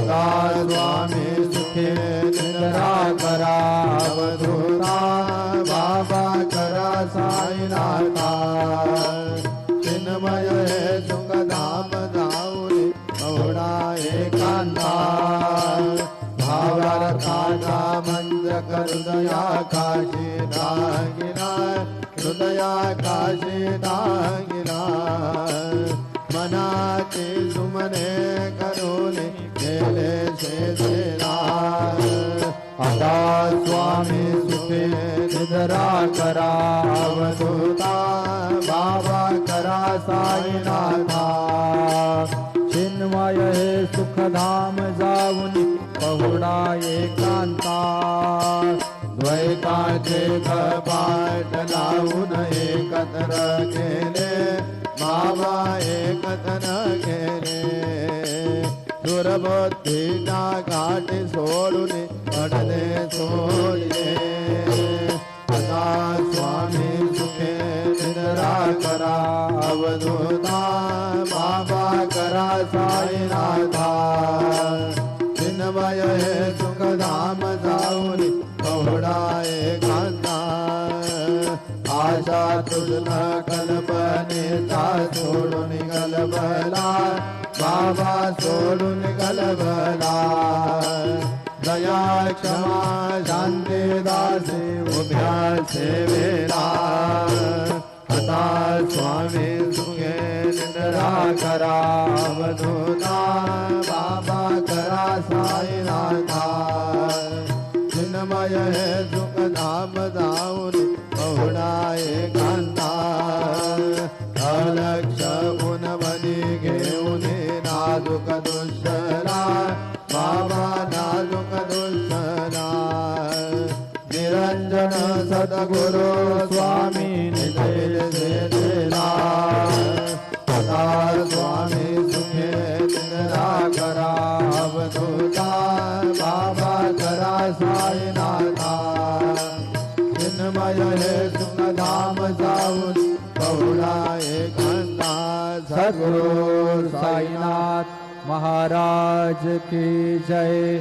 आता स्वामी सुखे निद्रा करा अवधूता बाबा करा साईनाथा चिन्मय हे सुखधाम जाऊनी एवढा एकांता भावार्थाचा मंजक हृदयाकाशी दागिना हृदयाकाशी दागिना मनाची सुमने करून गेले शेषेला आता स्वामी सुखे निद्रा करा अवधूता बाबा करा साईनाथा चिन्मय हे सुखधाम जाऊनी पहुडा एकांता द्वैताचे कपाट लावून एकत्र केले बाबा एकत्र केले दुर्बुद्धीचा घाट सोडून पडले सोडले आता स्वामी सुखे निद्रा करा अवधूता बाबा करा साईनाथा चिन्मय हे सुखधाम जाऊन पहुडा एकांता आशा तुझन कल्पनेचा सोडून गलबला बाबा सोडून गलबला दया क्षमा शांती दासी उभ्या सेवेला आता स्वामी सुखे निद्रा करा अवधूता बाबा करा साईनाथा चिन्मय हे सुखधाम जाऊन पहुडा एकांता अलक्ष उन्मनी घेऊन नाजुक दुसरा बाबा नाजुक दुसरा निरंजन सद्गुरु स्वामी निदेला आता स्वामी सुखे निद्रा करा अवधूता बाबा करा साईनाथा चिन्मय हे सुखधाम जाऊन पहुडा एकांता सद्गुरु साईनाथ महाराज की जय।